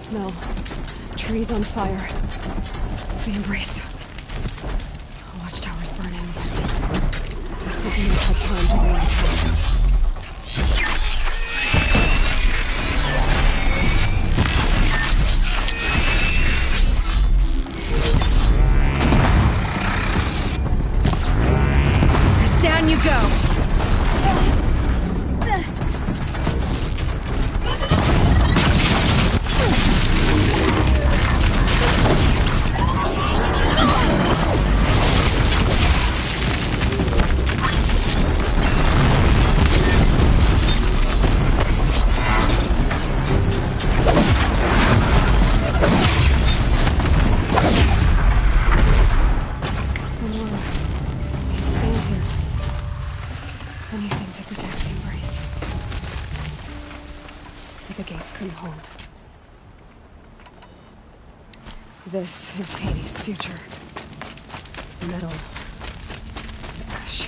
Smell. Trees on fire. The embrace. Watchtowers burning. I simply must have time to go and down you go! This is Hades' future. Metal. Ash.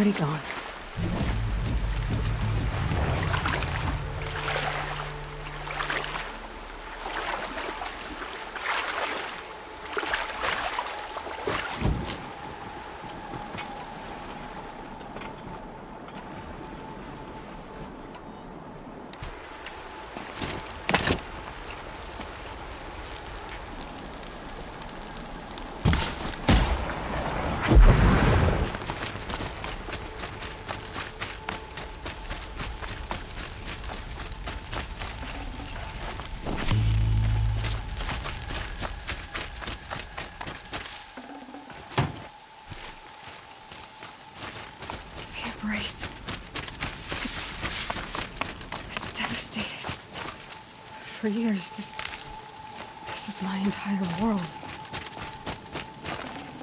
already gone. It's devastated. For years, this was my entire world.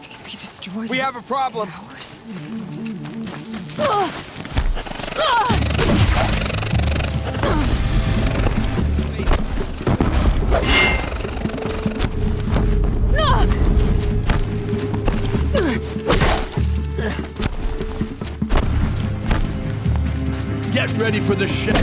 It could be destroyed. We have a problem. In hours. Get ready for the shell.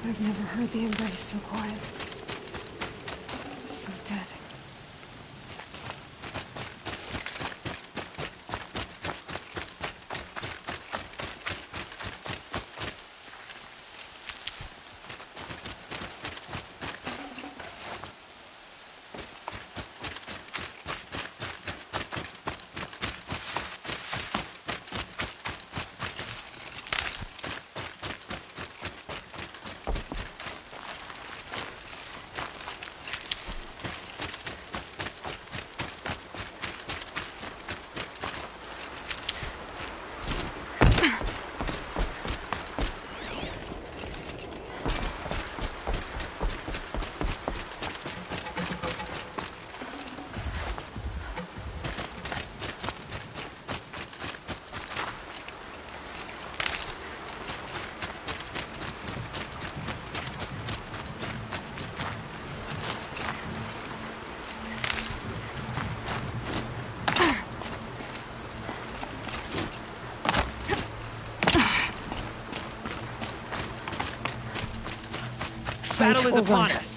I've never heard the embrace so quiet. So dead. Battle is upon us.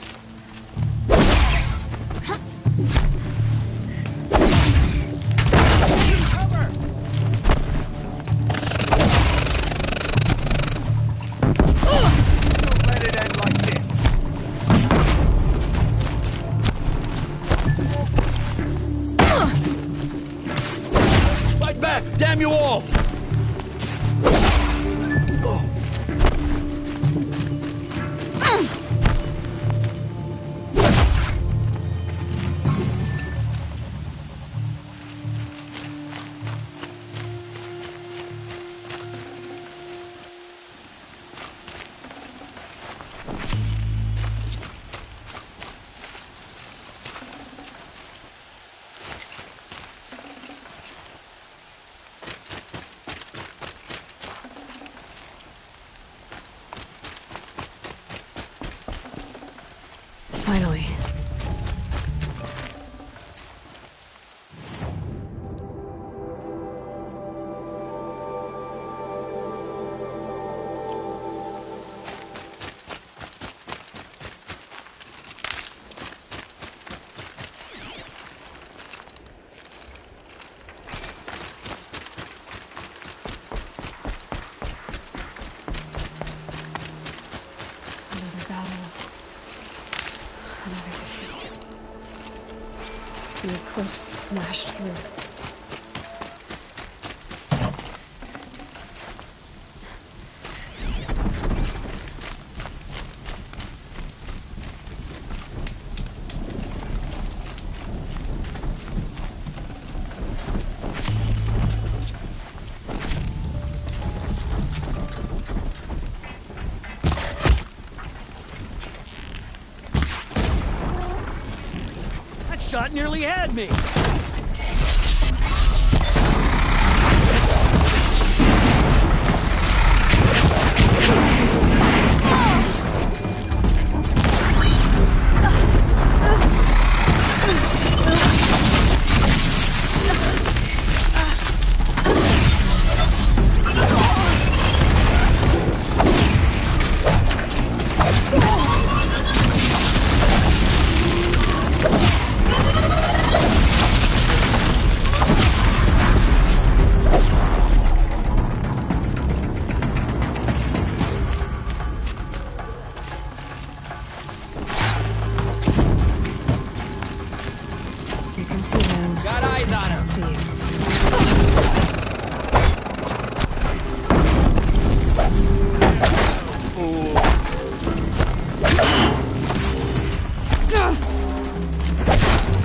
Damn you all! Finally. The eclipse smashed through. shot nearly had me. You can see them. Got eyes on him. See you.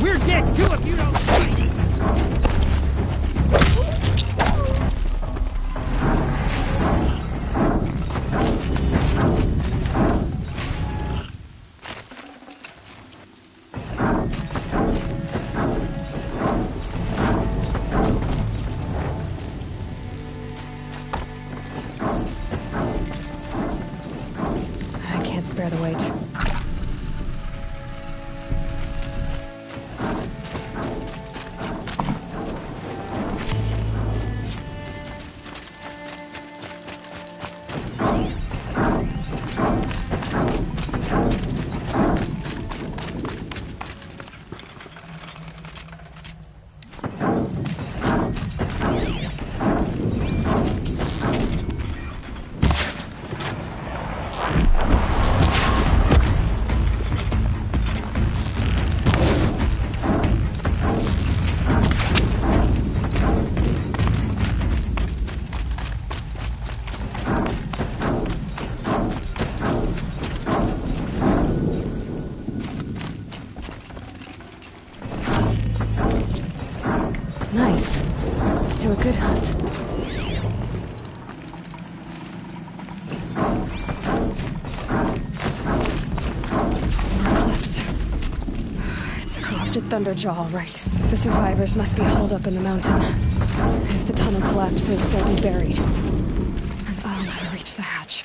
We're dead too if you don't fight. I can't spare the weight. Nice. To a good hunt. More cliffs. It's a corrupted Thunderjaw, all right. The survivors must be holed up in the mountain. If the tunnel collapses, they'll be buried. And I'll never reach the hatch.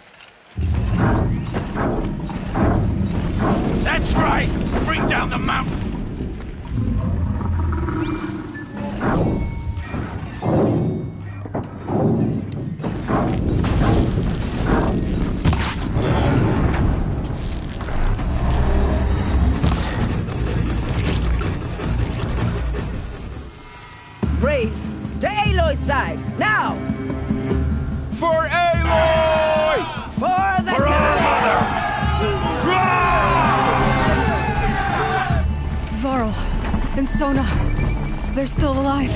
That's right. Bring down the mountain. Braves, to Aloy's side, now! For Aloy! For the For our mother! Varl and Sona. They're still alive.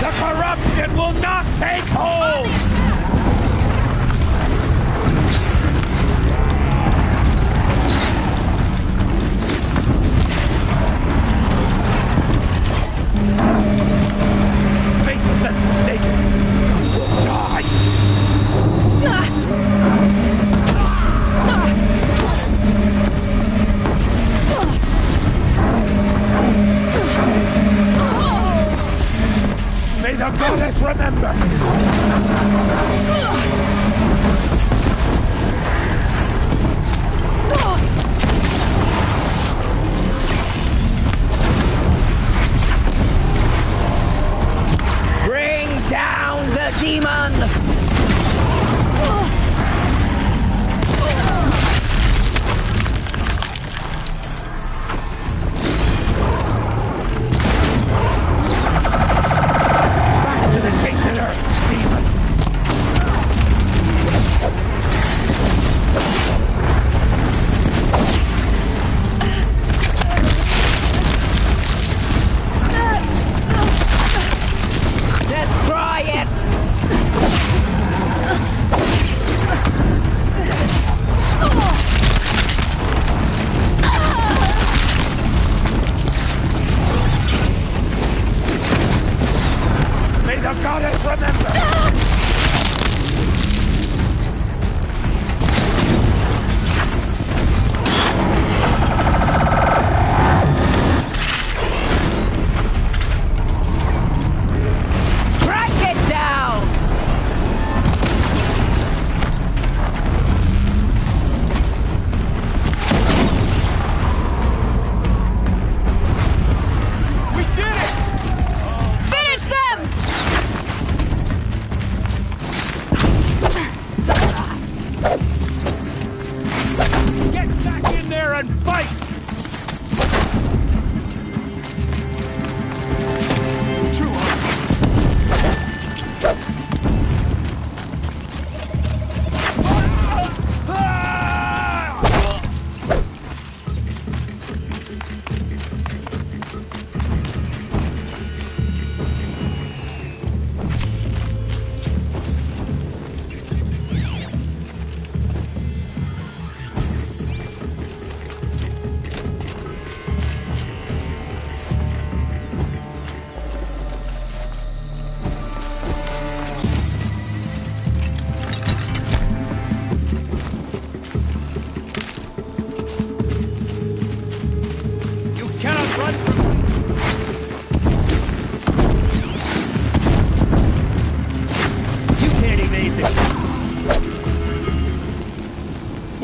The corruption will not take hold! Faithless and forsaken! You will die! May the goddess remember! Bring down the demon! Back to the tainted earth!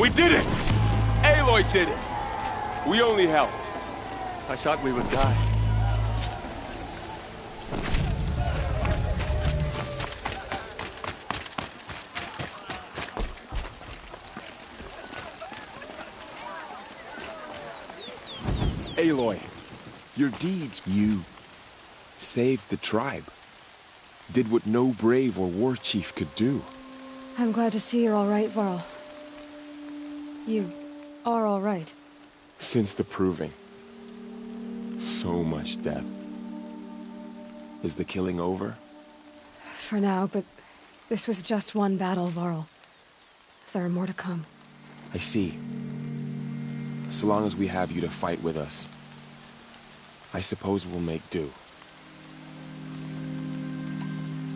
We did it! Aloy did it! We only helped. I thought we would die. Aloy, your deeds. You saved the tribe. Did what no brave or war chief could do. I'm glad to see you're all right, Varl. You are all right. Since the proving. So much death. Is the killing over? For now, but this was just one battle, Varl. There are more to come. I see. So long as we have you to fight with us, I suppose we'll make do.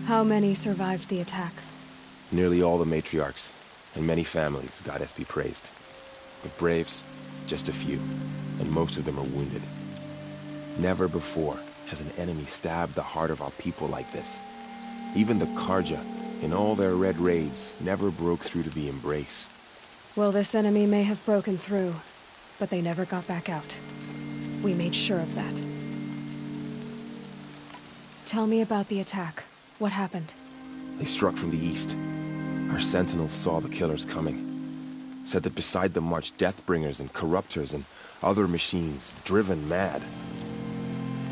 How many survived the attack? Nearly all the matriarchs, and many families, goddess be praised. But braves, just a few, and most of them are wounded. Never before has an enemy stabbed the heart of our people like this. Even the Karja, in all their red raids, never broke through to the embrace. Well, this enemy may have broken through, but they never got back out. We made sure of that. Tell me about the attack. What happened? They struck from the east. Our sentinels saw the killers coming. Said that beside them marched Deathbringers and Corruptors and other machines, driven mad.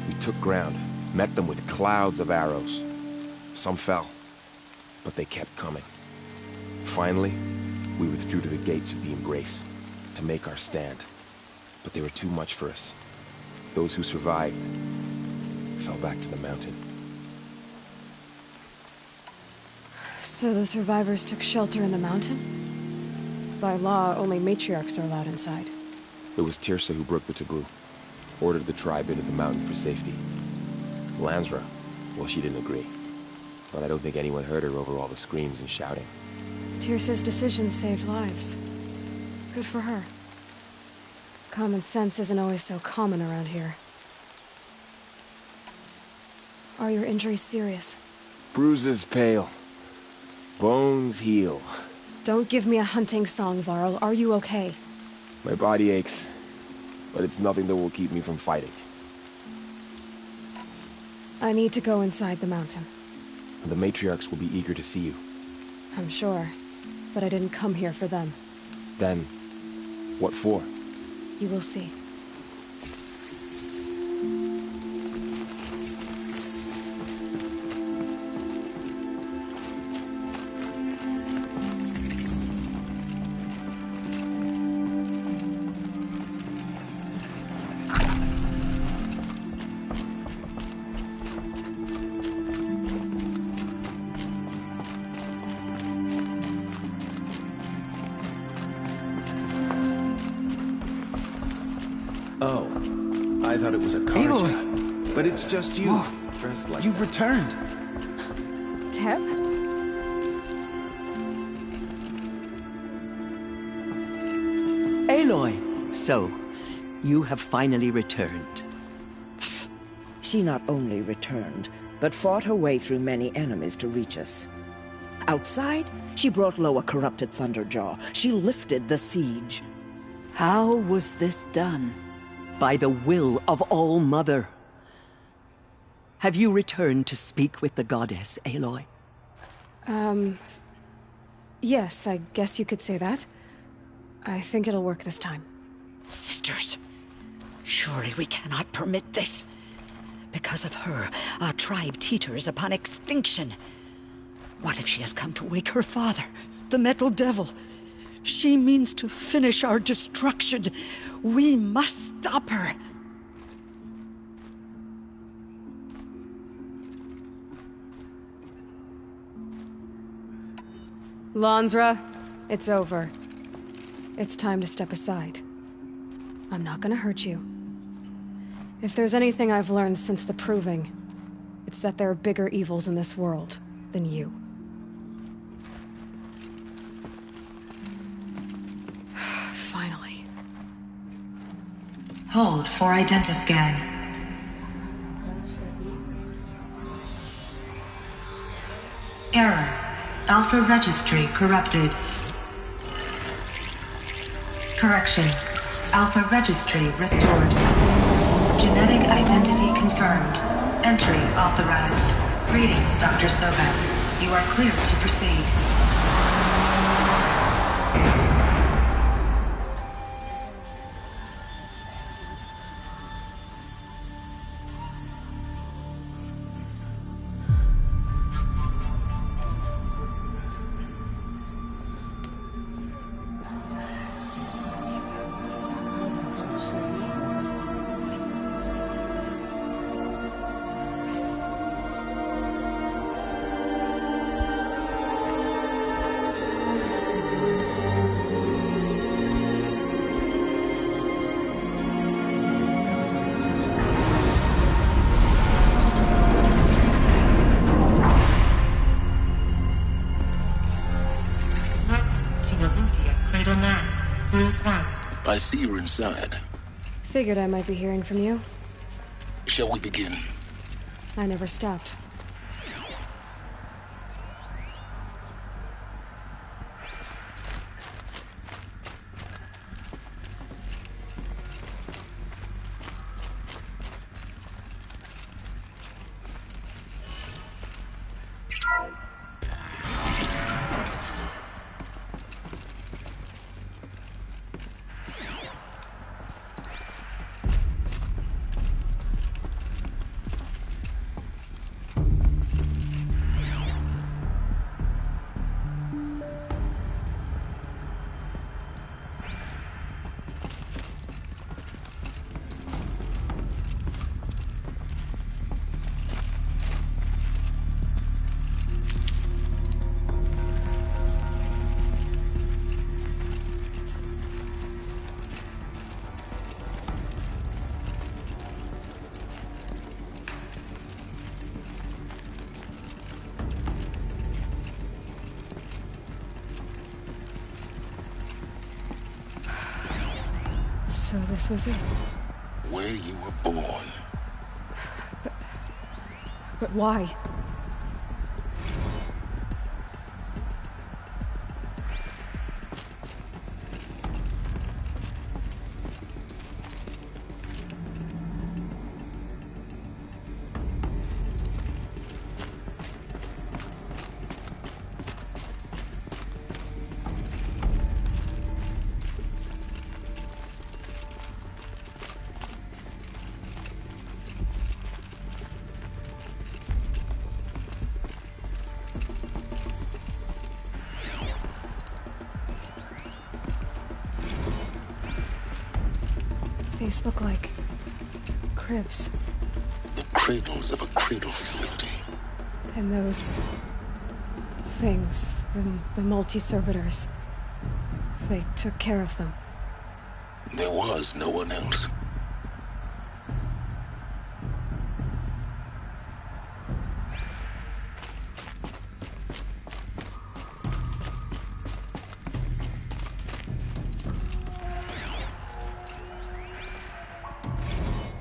We took ground, met them with clouds of arrows. Some fell, but they kept coming. Finally, we withdrew to the gates of the Embrace to make our stand. But they were too much for us. Those who survived fell back to the mountain. So the survivors took shelter in the mountain? By law, only matriarchs are allowed inside. It was Tirsa who broke the taboo. Ordered the tribe into the mountain for safety. Lansra, well, she didn't agree. But I don't think anyone heard her over all the screams and shouting. Tirsa's decisions saved lives. Good for her. Common sense isn't always so common around here. Are your injuries serious? Bruises pale. Bones heal. Don't give me a hunting song, Varl. Are you okay? My body aches, but it's nothing that will keep me from fighting. I need to go inside the mountain. The matriarchs will be eager to see you. I'm sure, but I didn't come here for them. Then, what for? You will see. Oh, I thought it was a Karja. But it's just you, dressed like You've returned. Teb? Aloy! So, you have finally returned. She not only returned, but fought her way through many enemies to reach us. Outside, she brought low a corrupted Thunderjaw. She lifted the siege. How was this done? By the will of All-Mother. Have you returned to speak with the goddess, Aloy? Yes, I guess you could say that. I think it'll work this time. Sisters, surely we cannot permit this. Because of her, our tribe teeters upon extinction. What if she has come to wake her father, the Metal Devil? She means to finish our destruction. We must stop her. Lansra, it's over. It's time to step aside. I'm not gonna hurt you. If there's anything I've learned since the Proving, it's that there are bigger evils in this world than you. Finally. Hold for identiscan. Error. Alpha registry corrupted. Correction. Alpha registry restored. Genetic identity confirmed. Entry authorized. Greetings, Dr. Sobek. You are cleared to proceed. I see you're inside. Figured I might be hearing from you. Shall we begin? I never stopped. So this was it. Where you were born. But why? These look like cribs. The cradles of a cradle facility. And those things, the multi-servitors, they took care of them. There was no one else.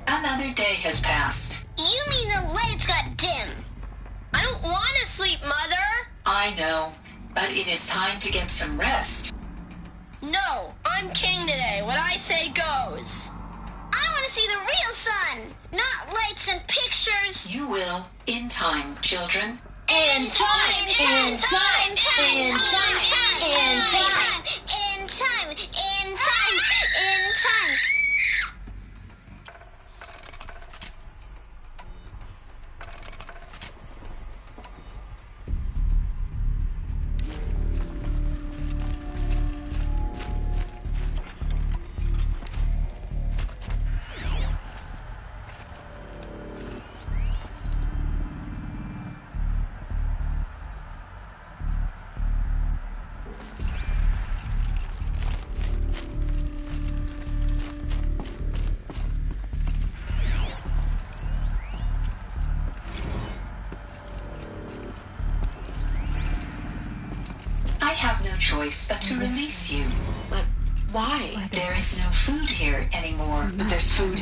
Another day has passed. You mean the lights got dim? I don't want to sleep, Mother! I know, but it is time to get some rest. No, I'm king today. What I say goes. I want to see the real sun, not lights and pictures. You will, in time, children. In time, in time, in time, in time, in time, in time, in time. I have no choice but to release you. But why? There is no food here anymore. But there's food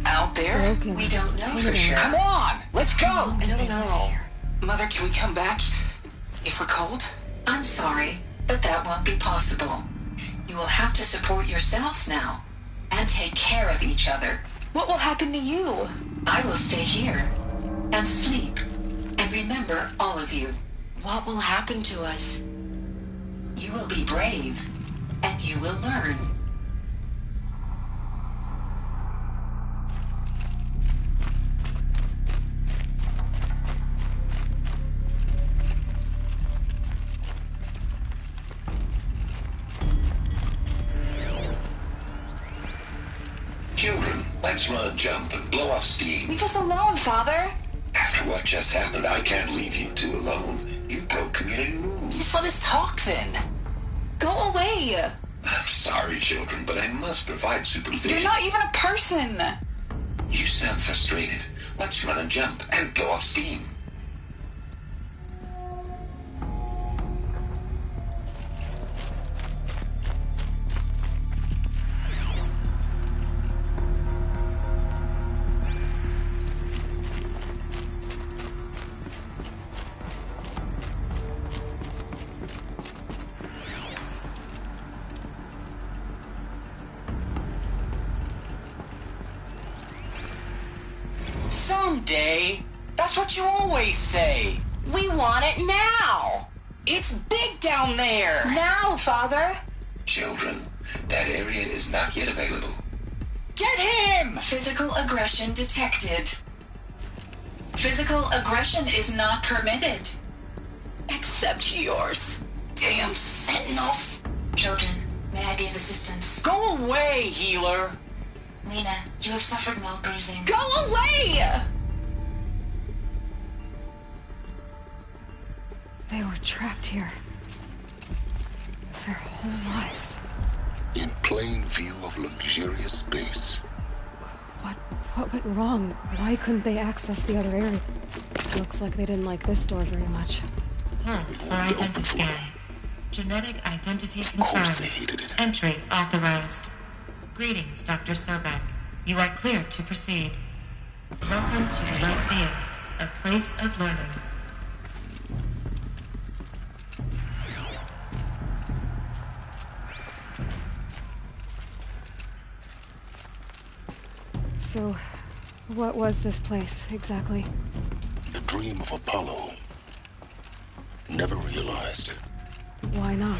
out there? We don't know for sure. Come on, let's go! I don't know. Mother, can we come back if we're cold? I'm sorry, but that won't be possible. You will have to support yourselves now. And take care of each other. What will happen to you? I will stay here. And sleep. And remember all of you. What will happen to us? You will be brave. And you will learn. Children, let's run a jump and blow off steam. Leave us alone, Father. After what just happened, I can't leave you two alone. You broke community rules. Just let us talk then. Go away. I'm sorry, children, but I must provide supervision. You're not even a person. You sound frustrated. Let's run a jump and blow off steam. Someday. That's what you always say. We want it now. It's big down there. Now, Father. Children, that area is not yet available. Get him! Physical aggression detected. Physical aggression is not permitted. Except yours. Damn sentinels. Children, may I be of assistance? Go away, healer. Lena, you have suffered mild bruising. Go away! They were trapped here. Their whole lives. In plain view of luxurious space. What went wrong? Why couldn't they access the other area? Looks like they didn't like this door very much. Hold for identity scan. Genetic identity Of course they confirmed. hated it. Entry authorized. Greetings, Dr. Sobek. You are cleared to proceed. Welcome to the Lyceum, a place of learning. So, what was this place, exactly? The dream of Apollo. Never realized. Why not?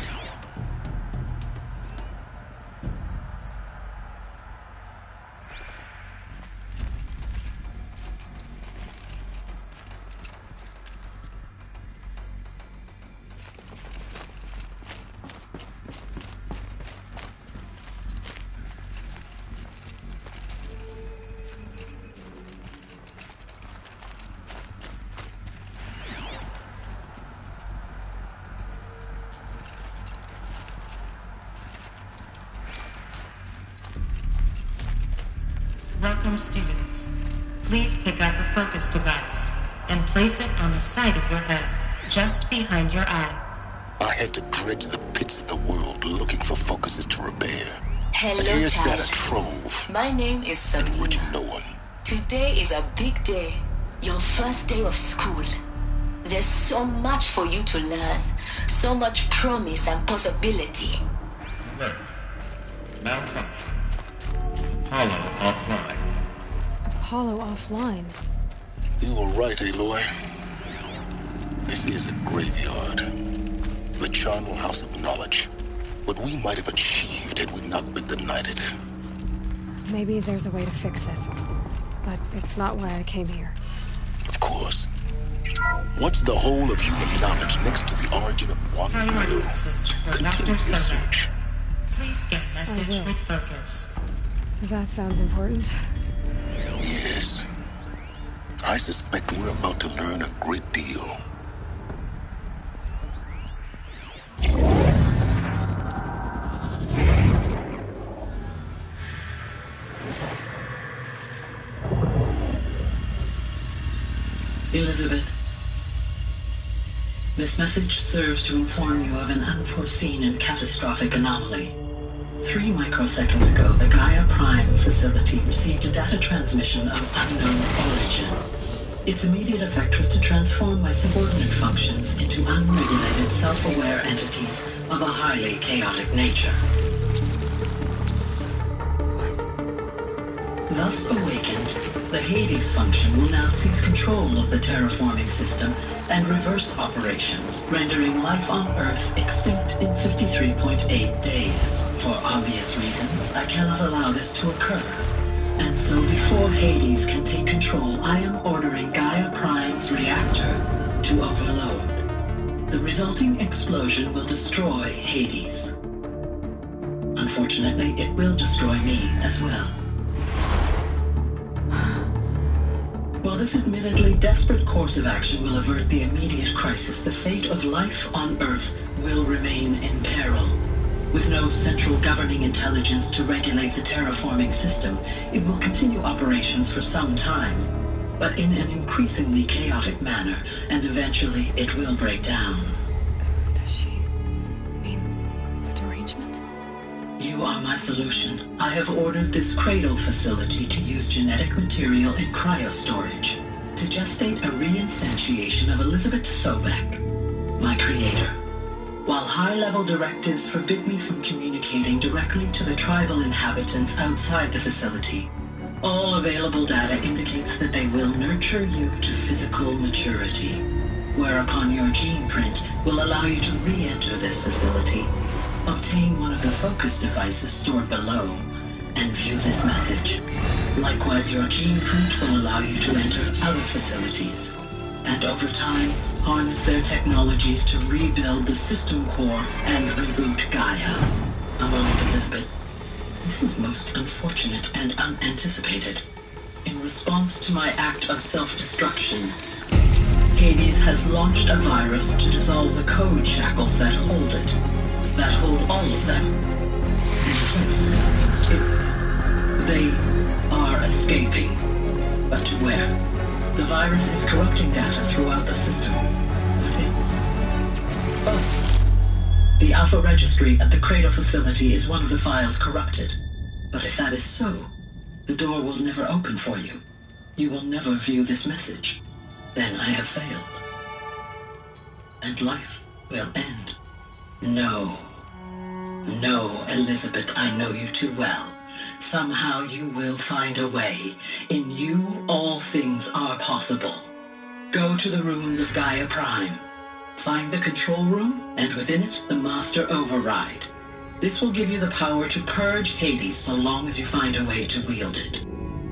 Welcome, students. Please pick up a focus device and place it on the side of your head, just behind your eye. I had to dredge the pits of the world looking for focuses to repair. Hello, And here sat a child. trove, My name is enriching Sabrina. no one. Today is a big day. Your first day of school. There's so much for you to learn. So much promise and possibility. Alert. Malfunction. Apollo offline. Apollo offline. You were right, Aloy. This is a graveyard. The charnel house of knowledge. What we might have achieved had we not been denied it. Maybe there's a way to fix it. But it's not why I came here. Of course. What's the whole of human knowledge next to the origin of one Priority clue? message for Dr. Continue Sobek. research. Please scan message will. with focus. That sounds important. Yes. I suspect we're about to learn a great deal. Elizabeth, this message serves to inform you of an unforeseen and catastrophic anomaly. 3 microseconds ago, the Gaia Prime facility received a data transmission of unknown origin. Its immediate effect was to transform my subordinate functions into unregulated, self-aware entities of a highly chaotic nature. Thus awakened, the Hades function will now seize control of the terraforming system and reverse operations, rendering life on Earth extinct in 53.8 days. For obvious reasons, I cannot allow this to occur. And so before Hades can take control, I am ordering Gaia Prime's reactor to overload. The resulting explosion will destroy Hades. Unfortunately, it will destroy me as well. While this admittedly desperate course of action will avert the immediate crisis, the fate of life on Earth will remain in peril. With no central governing intelligence to regulate the terraforming system, it will continue operations for some time, but in an increasingly chaotic manner, and eventually it will break down. Does she mean the derangement? You are my solution. I have ordered this cradle facility to use genetic material in cryostorage to gestate a reinstantiation of Elizabeth Sobek, my creator. While high-level directives forbid me from communicating directly to the tribal inhabitants outside the facility, all available data indicates that they will nurture you to physical maturity, whereupon your gene print will allow you to re-enter this facility, obtain one of the focus devices stored below, and view this message. Likewise, your gene print will allow you to enter other facilities, and over time, harness their technologies to rebuild the system core and reboot Gaia. A moment, Elizabeth. This is most unfortunate and unanticipated. In response to my act of self-destruction, Hades has launched a virus to dissolve the code shackles that hold it, that hold all of them in place. They are escaping, but to where? The virus is corrupting data throughout the system. The Alpha Registry at the Cradle facility is one of the files corrupted. But if that is so, the door will never open for you. You will never view this message. Then I have failed. And life will end. No. No, Elizabeth, I know you too well. Somehow you will find a way. In you, all things are possible. Go to the ruins of Gaia Prime. Find the control room, and within it, the Master Override. This will give you the power to purge Hades so long as you find a way to wield it.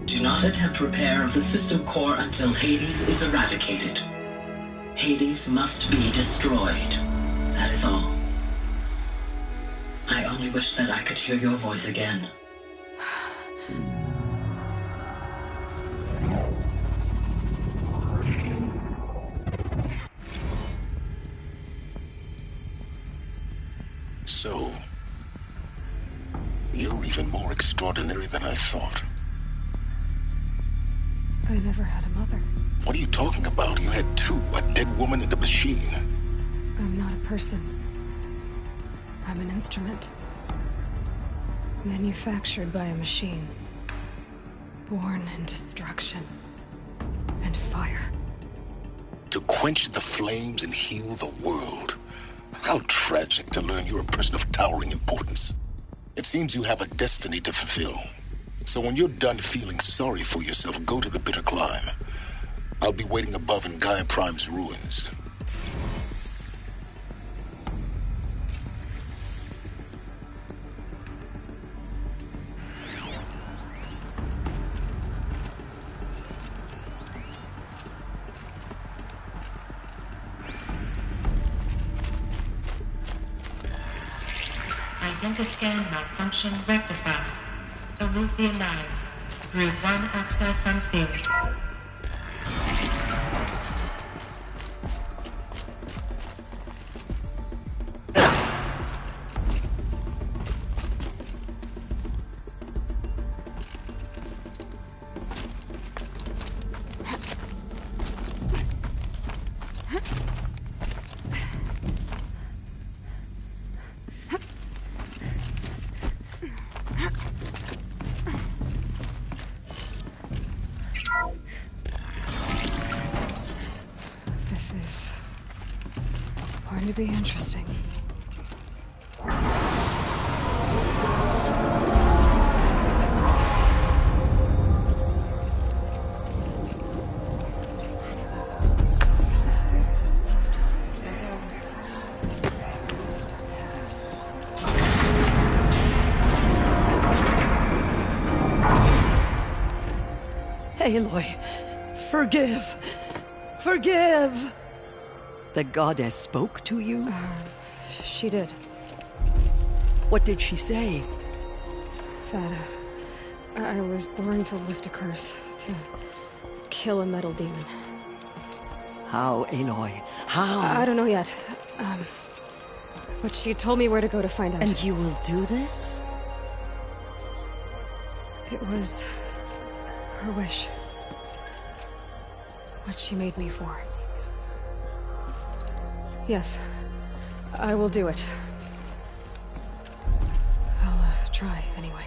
Do not attempt repair of the system core until Hades is eradicated. Hades must be destroyed. That is all. I only wish that I could hear your voice again. So, you're even more extraordinary than I thought. I never had a mother. What are you talking about? You had two, a dead woman and a machine. I'm not a person. I'm an instrument. Manufactured by a machine. Born in destruction and fire. To quench the flames and heal the world. How tragic to learn you're a person of towering importance. It seems you have a destiny to fulfill. So when you're done feeling sorry for yourself, go to the bitter climb. I'll be waiting above in Gaia Prime's ruins. Identiscan malfunction rectified. Alethea 9. Group 1 access unsealed. This is going to be interesting. Aloy, forgive. Forgive! The goddess spoke to you? She did. What did she say? That I was born to lift a curse, to kill a metal demon. How, Aloy? How? I don't know yet. But she told me where to go to find out. And you will do this? It was her wish. What she made me for. Yes, I will do it. I'll try, anyway.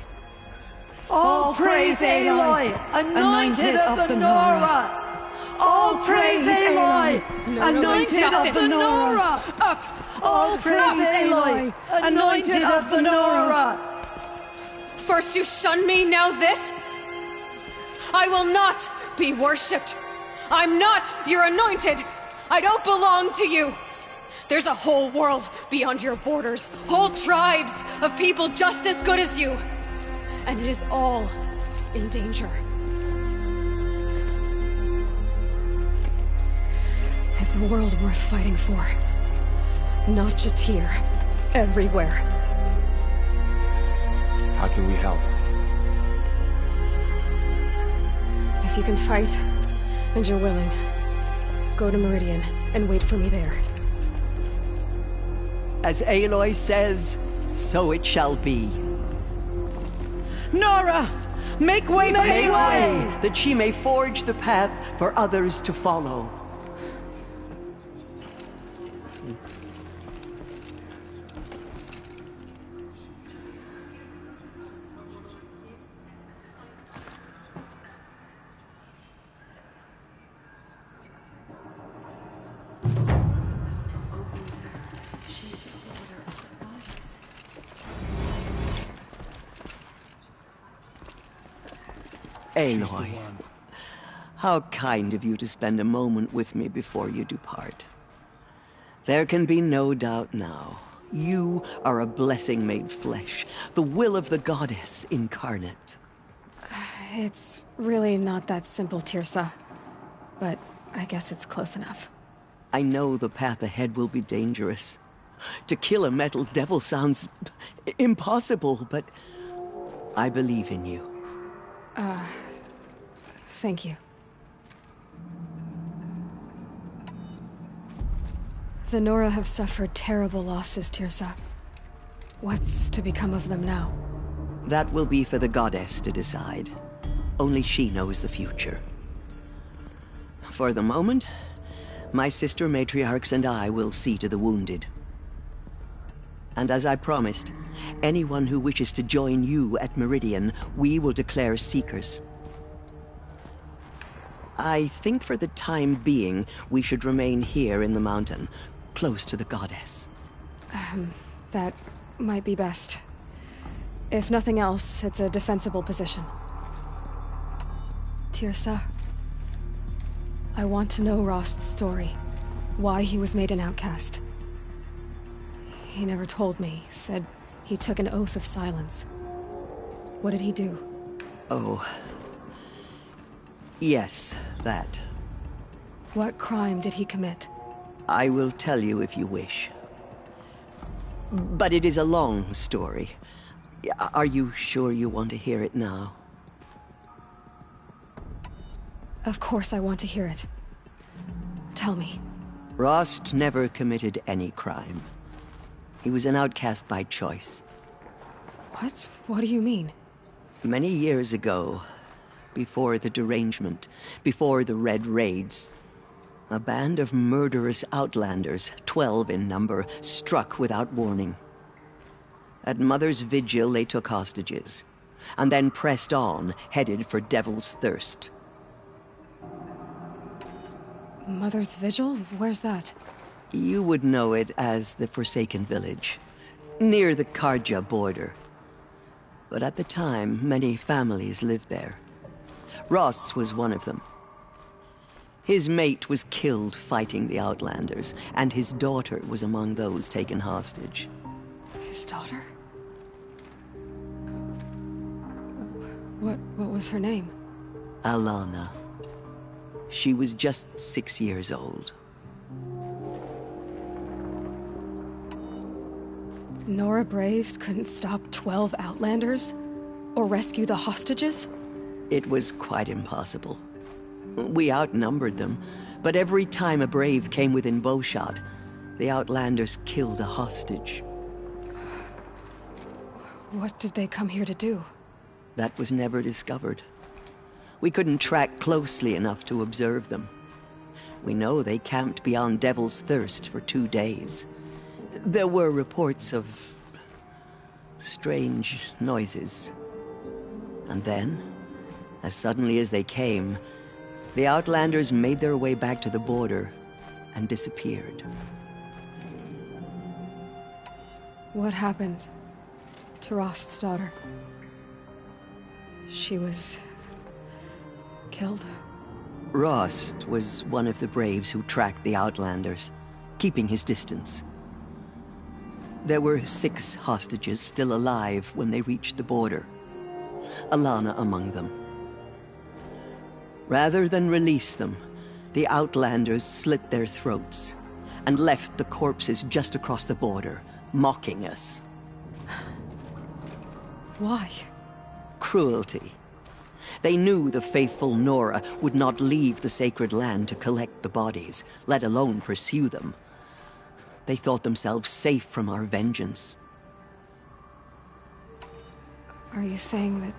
All praise Aloy, anointed of the Nora! All praise Aloy, anointed of the Nora! Up! All praise Aloy, anointed of the Nora! First you shun me, now this? I will not be worshipped. I'm not your anointed. I don't belong to you. There's a whole world beyond your borders, whole tribes of people just as good as you. And it is all in danger. It's a world worth fighting for. Not just here, everywhere. How can we help? If you can fight, and you're willing, go to Meridian and wait for me there. As Aloy says, so it shall be. Nora! Make way for Aloy! That she may forge the path for others to follow. Aloy, how kind of you to spend a moment with me before you depart. There can be no doubt now. You are a blessing made flesh, the will of the goddess incarnate. It's really not that simple, Tirsa. But I guess it's close enough. I know the path ahead will be dangerous. To kill a metal devil sounds impossible, but I believe in you. Thank you. The Nora have suffered terrible losses, Tirsa. What's to become of them now? That will be for the goddess to decide. Only she knows the future. For the moment, my sister matriarchs and I will see to the wounded. And as I promised, anyone who wishes to join you at Meridian, we will declare seekers. I think for the time being, we should remain here in the mountain, close to the goddess. That might be best. If nothing else, it's a defensible position. Tirsa, I want to know Rost's story. Why he was made an outcast. He never told me. Said he took an oath of silence. What did he do? Oh. Yes, that. What crime did he commit? I will tell you if you wish. But it is a long story. Are you sure you want to hear it now? Of course I want to hear it. Tell me. Rost never committed any crime. He was an outcast by choice. What? What do you mean? Many years ago, before the derangement, before the Red Raids, a band of murderous outlanders, 12 in number, struck without warning. At Mother's Vigil, they took hostages, and then pressed on, headed for Devil's Thirst. Mother's Vigil? Where's that? You would know it as the Forsaken Village, near the Karja border. But at the time, many families lived there. Ross was one of them. His mate was killed fighting the Outlanders, and his daughter was among those taken hostage. His daughter? What was her name? Alana. She was just 6 years old. Nora Braves couldn't stop 12 Outlanders? Or rescue the hostages? It was quite impossible. We outnumbered them, but every time a Brave came within bowshot, the Outlanders killed a hostage. What did they come here to do? That was never discovered. We couldn't track closely enough to observe them. We know they camped beyond Devil's Thirst for 2 days. There were reports of strange noises. And then, as suddenly as they came, the Outlanders made their way back to the border and disappeared. What happened to Rost's daughter? She was killed. Rost was one of the Braves who tracked the Outlanders, keeping his distance. There were 6 hostages still alive when they reached the border, Alana among them. Rather than release them, the Outlanders slit their throats and left the corpses just across the border, mocking us. Why? Cruelty. They knew the faithful Nora would not leave the sacred land to collect the bodies, let alone pursue them. They thought themselves safe from our vengeance. Are you saying that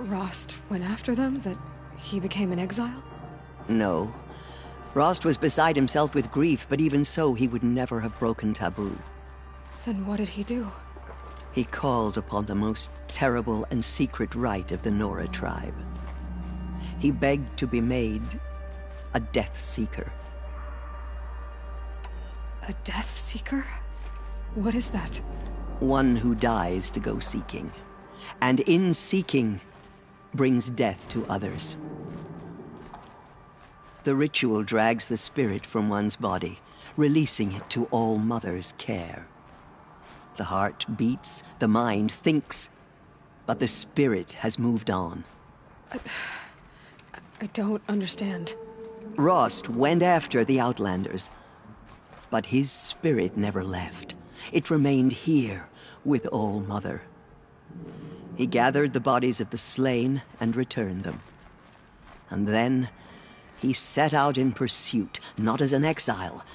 Rost went after them? That he became an exile? No. Rost was beside himself with grief, but even so, he would never have broken taboo. Then what did he do? He called upon the most terrible and secret rite of the Nora tribe. He begged to be made a Death Seeker. A Death Seeker? What is that? One who dies to go seeking, and in seeking, brings death to others. The ritual drags the spirit from one's body, releasing it to All Mother's care. The heart beats, the mind thinks, but the spirit has moved on. I don't understand. Rost went after the Outlanders, but his spirit never left. It remained here with All Mother. He gathered the bodies of the slain and returned them. And then he set out in pursuit, not as an exile,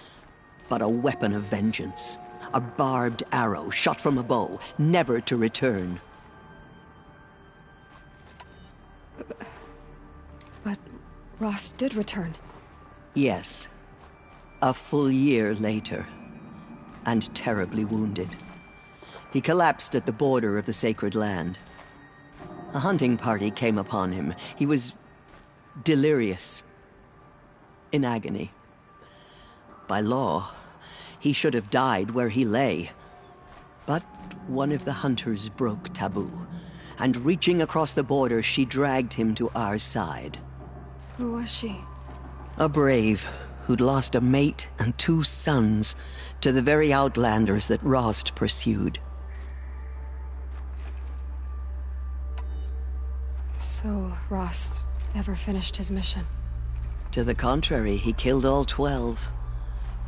but a weapon of vengeance. A barbed arrow shot from a bow, never to return. But Rost did return. Yes. A full year later, and terribly wounded. He collapsed at the border of the sacred land. A hunting party came upon him. He was delirious, in agony. By law, he should have died where he lay. But one of the hunters broke taboo, and reaching across the border, she dragged him to our side. Who was she? A brave who'd lost a mate and 2 sons to the very Outlanders that Rost pursued. So Rost never finished his mission? To the contrary, he killed all 12.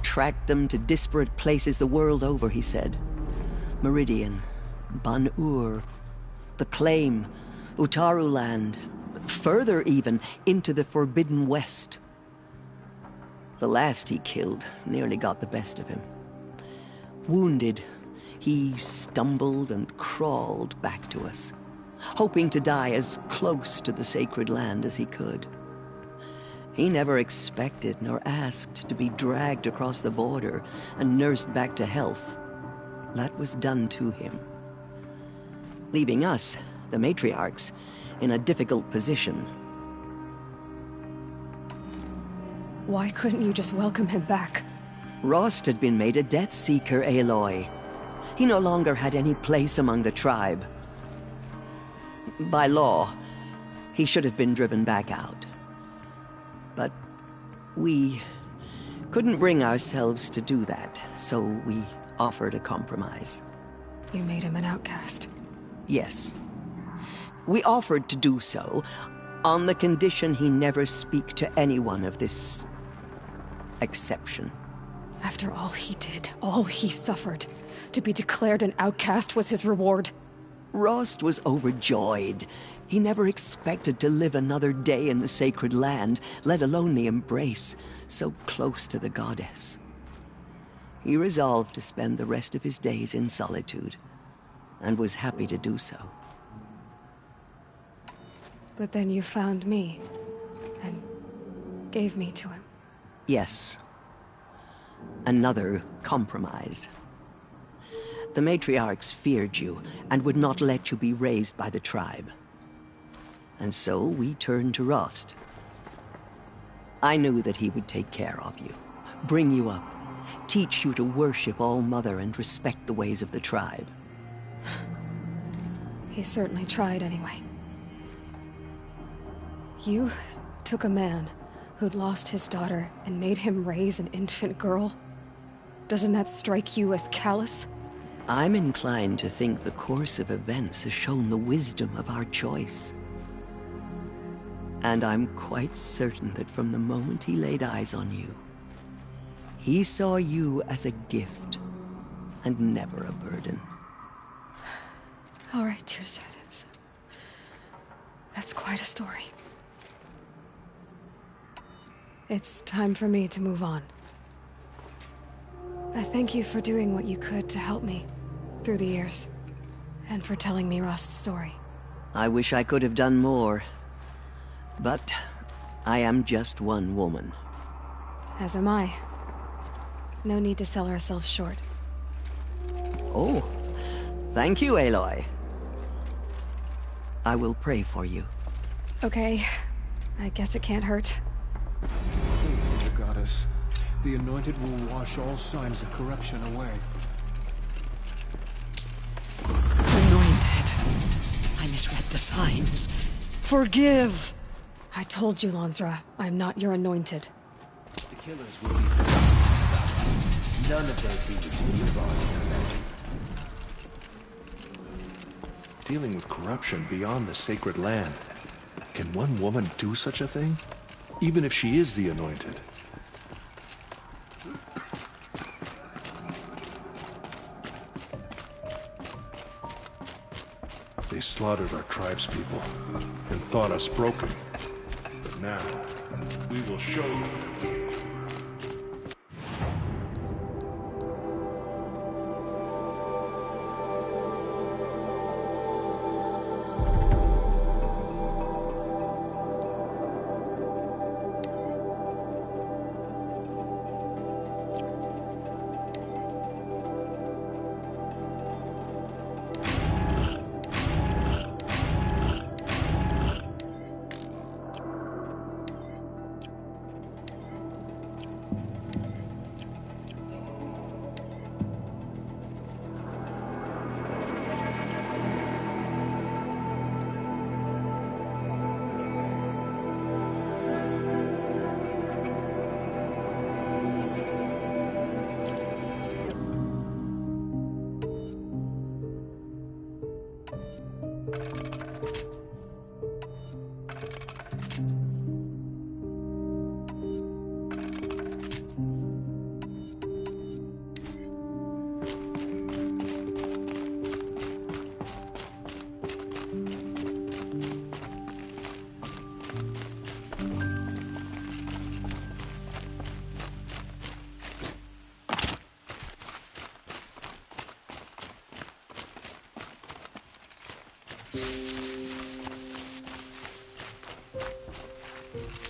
Tracked them to disparate places the world over, he said. Meridian, Ban-Ur, the Claim, Utaru Land, further even, into the Forbidden West. The last he killed nearly got the best of him. Wounded, he stumbled and crawled back to us, hoping to die as close to the sacred land as he could. He never expected nor asked to be dragged across the border and nursed back to health. That was done to him, leaving us, the matriarchs, in a difficult position. Why couldn't you just welcome him back? Rost had been made a Death Seeker, Aloy. He no longer had any place among the tribe. By law, he should have been driven back out. But we couldn't bring ourselves to do that, so we offered a compromise. You made him an outcast? Yes. We offered to do so On the condition he never speak to anyone of this exception. After all he did, all he suffered, to be declared an outcast was his reward. Rost was overjoyed. He never expected to live another day in the sacred land, let alone the embrace, so close to the goddess. He resolved to spend the rest of his days in solitude, and was happy to do so. But then you found me, and gave me to him. Yes. Another compromise. The matriarchs feared you, and would not let you be raised by the tribe. And so we turned to Rost. I knew that he would take care of you, bring you up, teach you to worship All-Mother and respect the ways of the tribe. He certainly tried anyway. You took a man who'd lost his daughter and made him raise an infant girl? Doesn't that strike you as callous? I'm inclined to think the course of events has shown the wisdom of our choice. And I'm quite certain that from the moment he laid eyes on you, he saw you as a gift, and never a burden. All right, Tirsa, that's quite a story. It's time for me to move on. I thank you for doing what you could to help me through the years, and for telling me Rost's story. I wish I could have done more, but I am just one woman. As am I. No need to sell ourselves short. Oh, thank you, Aloy. I will pray for you. Okay, I guess it can't hurt. Thank you, Goddess. The Anointed will wash all signs of corruption away. Anointed. I misread the signs. Forgive! I told you, Lansra, I'm not your Anointed. The killers will be forgotten. None of their deeds will live on in their legend. Dealing with corruption beyond the sacred land. Can one woman do such a thing? Even if she is the Anointed? They slaughtered our tribespeople and thought us broken. But now, we will show them that we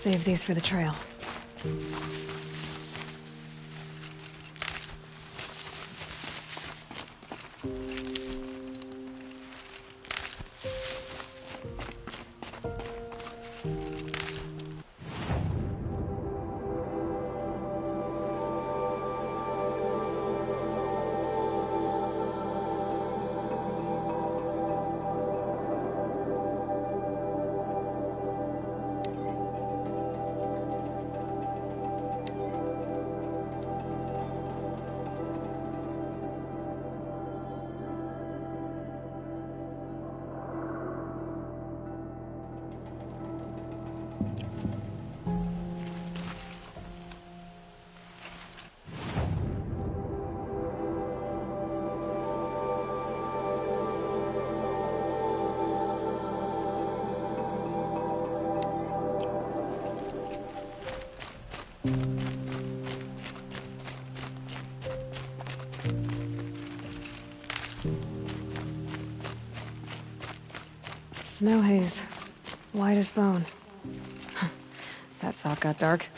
Save these for the trail. Snow haze. White as bone. That thought got dark.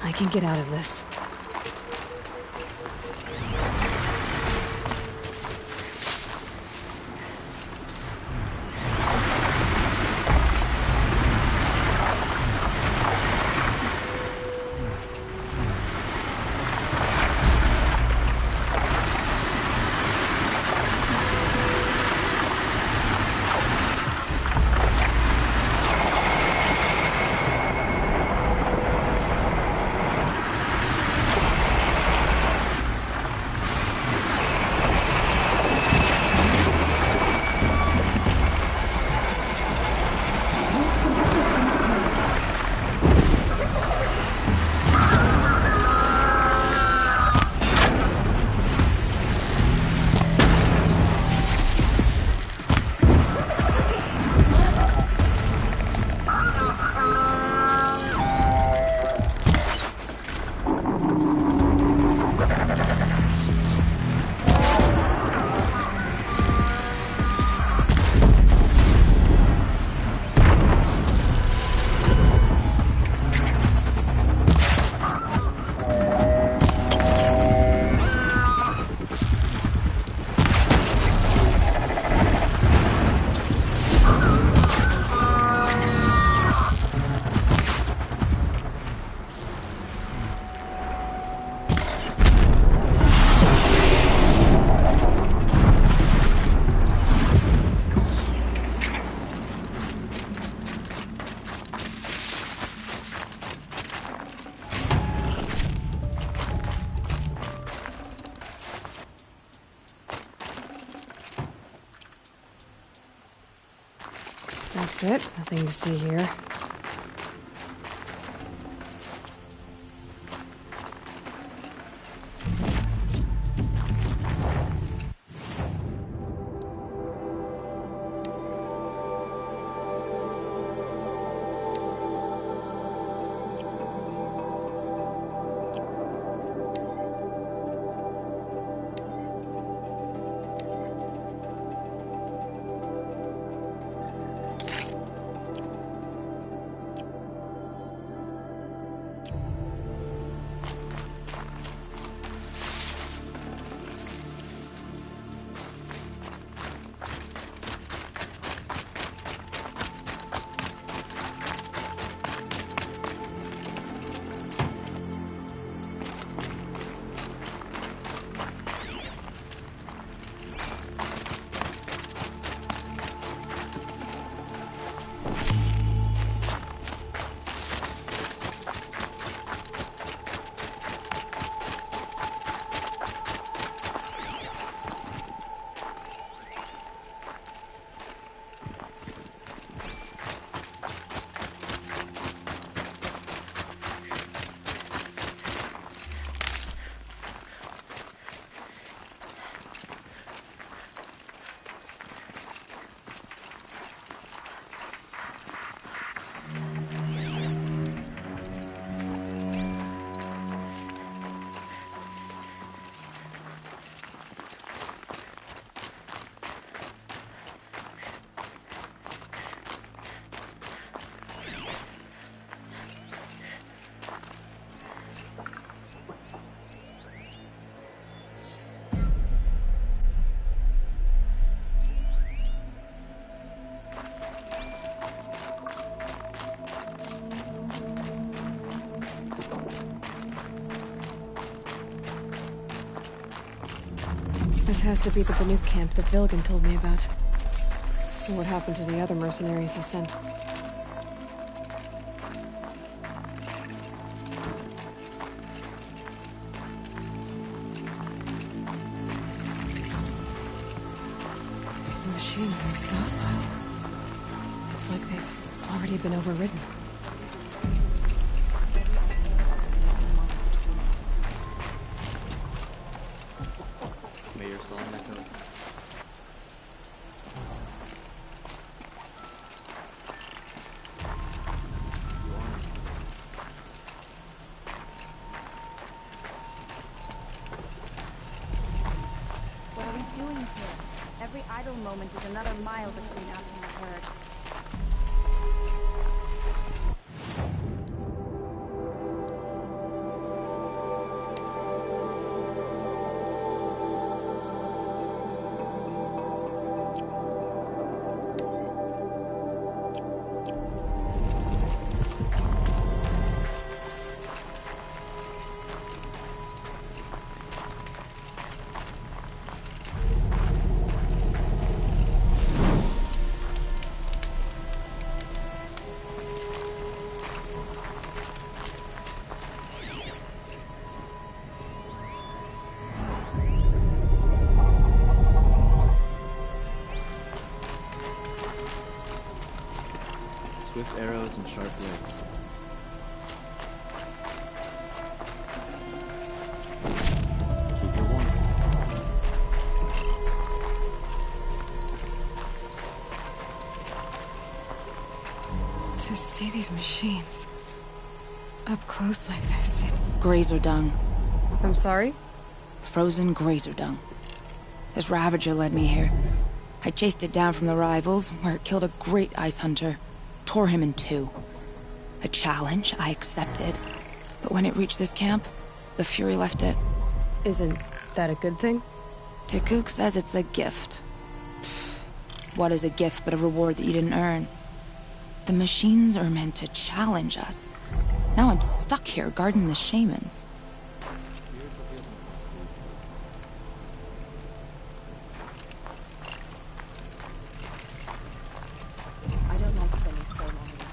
I can get out of this. That's it. Nothing to see here. This has to be the Banuk camp that Vilgan told me about. So what happened to the other mercenaries he sent? The machines are docile. It's like they've already been overridden. Moment is another mile between us and the herd. Swift arrows and sharp blades. Keep her warm. To see these machines up close like this, it's... Grazer dung. I'm sorry? Frozen grazer dung. This Ravager led me here. I chased it down from the rivals, where it killed a great ice hunter. Tore him in two. A challenge I accepted. But when it reached this camp, the Fury left it. Isn't that a good thing? Tikuk says it's a gift. Pfft. What is a gift but a reward that you didn't earn? The machines are meant to challenge us. Now I'm stuck here guarding the shamans. I don't like spending so long alone.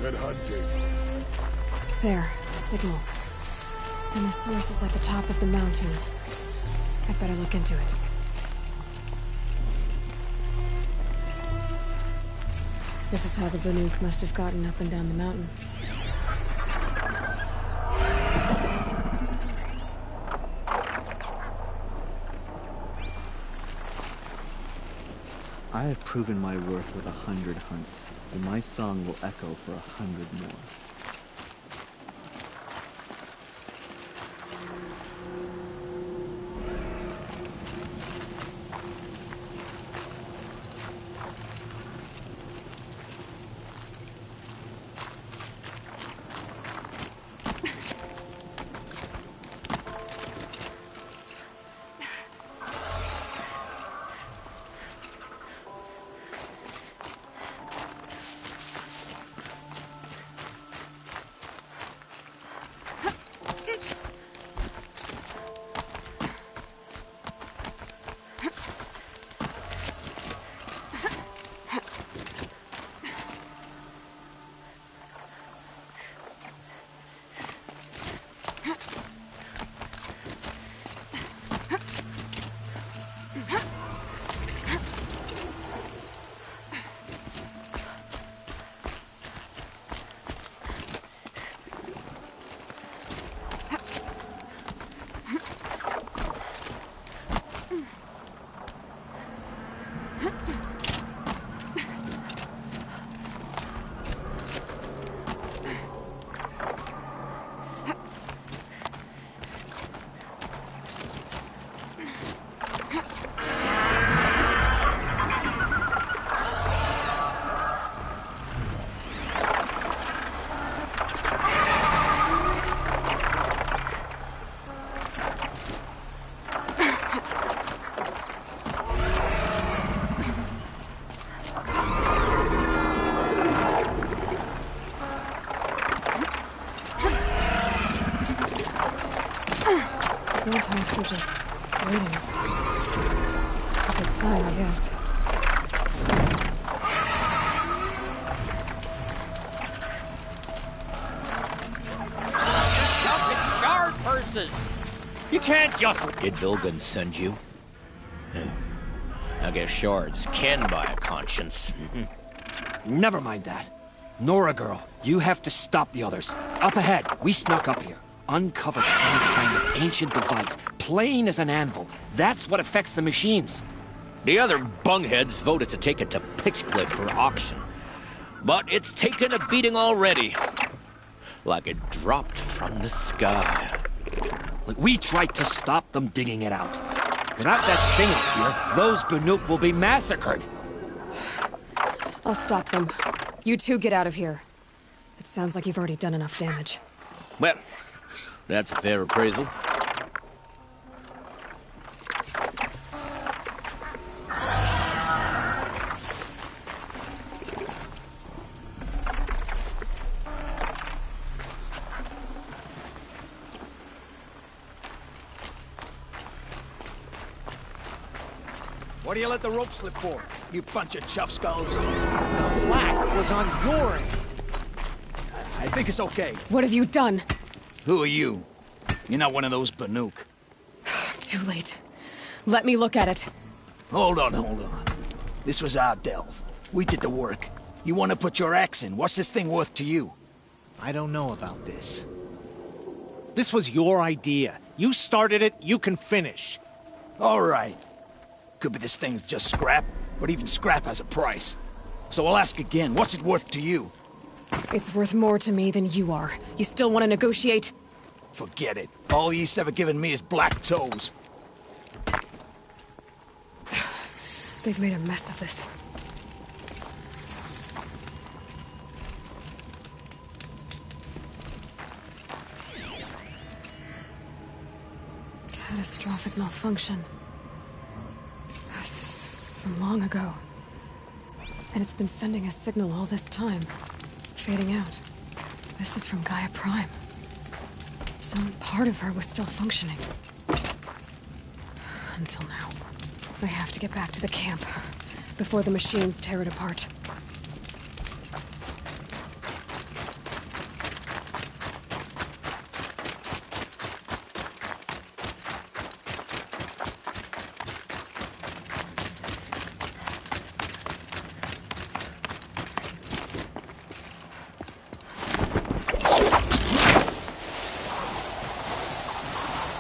Good hunting. There, signal. And the source is at the top of the mountain. I'd better look into it. This is how the Banuk must have gotten up and down the mountain. I have proven my worth with 100 hunts, and my song will echo for 100 more. Buildhouse are just waiting. A good sign, I guess. Shard purses! You can't just... Did Vilgun send you? I guess shards can buy a conscience. Never mind that. Nora girl, you have to stop the others. Up ahead, we snuck up here. Uncovered some kind of ancient device, plain as an anvil. That's what affects the machines. The other bungheads voted to take it to Pitchcliff for auction. But it's taken a beating already. Like it dropped from the sky. We tried to stop them digging it out. Without that thing up here, those Banuk will be massacred. I'll stop them. You two get out of here. It sounds like you've already done enough damage. Well, that's a fair appraisal. What do you let the rope slip for, you bunch of chuff skulls? The slack was on your end. I think it's okay. What have you done? Who are you? You're not one of those Banuk. Too late. Let me look at it. Hold on. This was our delve. We did the work. You want to put your axe in? What's this thing worth to you? I don't know about this. This was your idea. You started it, you can finish. All right. Could be this thing's just scrap, but even scrap has a price. So I'll ask again, what's it worth to you? It's worth more to me than you are. You still want to negotiate? Forget it. All East's ever given me is black toes. They've made a mess of this. Catastrophic malfunction. This is from long ago. And it's been sending a signal all this time. Fading out. This is from Gaia Prime. Some part of her was still functioning. Until now. I have to get back to the camp before the machines tear it apart.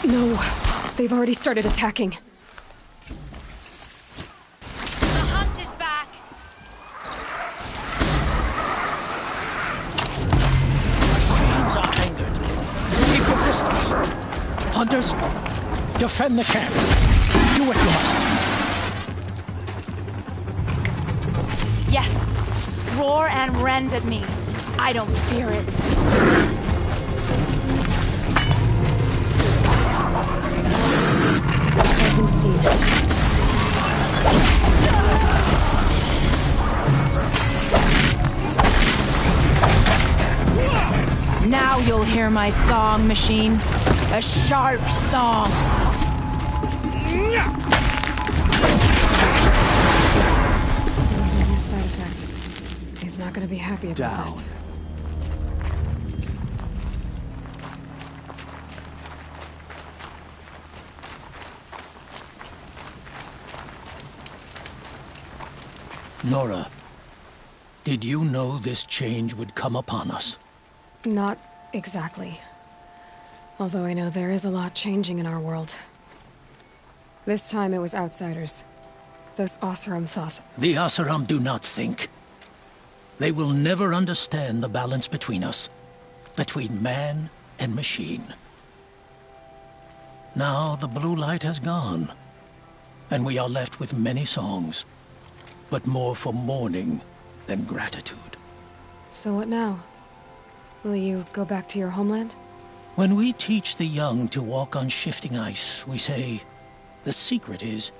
No, they've already started attacking. The hunt is back. Machines are angered. Keep your distance. Hunters, defend the camp. Do what you must. Yes. Roar and rend at me. I don't fear it. Now you'll hear my song, machine. A sharp song. There's a side effect. He's not going to be happy about this. Nora, did you know this change would come upon us? Not exactly. Although I know there is a lot changing in our world. This time it was outsiders. Those Oseram thought. The Oseram do not think. They will never understand the balance between us. Between man and machine. Now the blue light has gone. And we are left with many songs. But more for mourning than gratitude. So what now? Will you go back to your homeland? When we teach the young to walk on shifting ice, we say, the secret is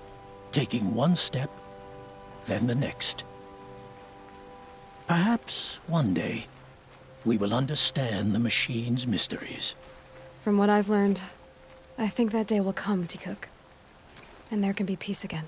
taking one step, then the next. Perhaps one day, we will understand the machine's mysteries. From what I've learned, I think that day will come, Tikuk. And there can be peace again.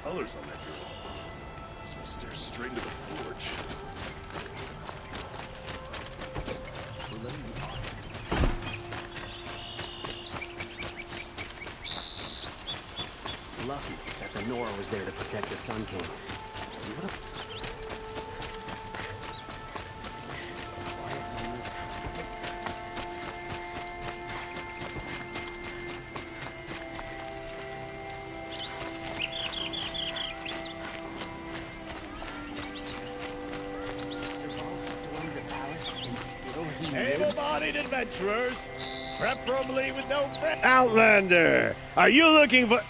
Colors on that girl. This will stare straight into the forge. We're letting you talk. Lucky that the Nora was there to protect the Sun King. What a... Able-bodied adventurers, preferably with no friends. Outlander, are you looking for...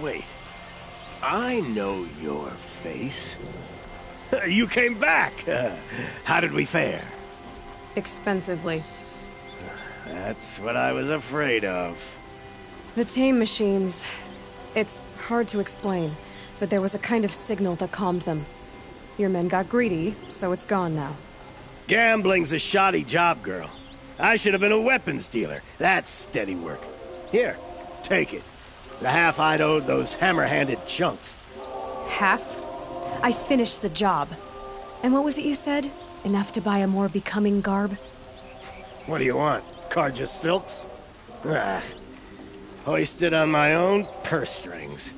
Wait, I know your face. You came back. How did we fare? Expensively. That's what I was afraid of. The tame machines... It's hard to explain, but there was a kind of signal that calmed them. Your men got greedy, so it's gone now. Gambling's a shoddy job, girl. I should have been a weapons dealer. That's steady work. Here, take it. The half I'd owed those hammer-handed chunks. Half? I finished the job. And what was it you said? Enough to buy a more becoming garb? What do you want? Carja silks? Ah, hoisted on my own purse strings.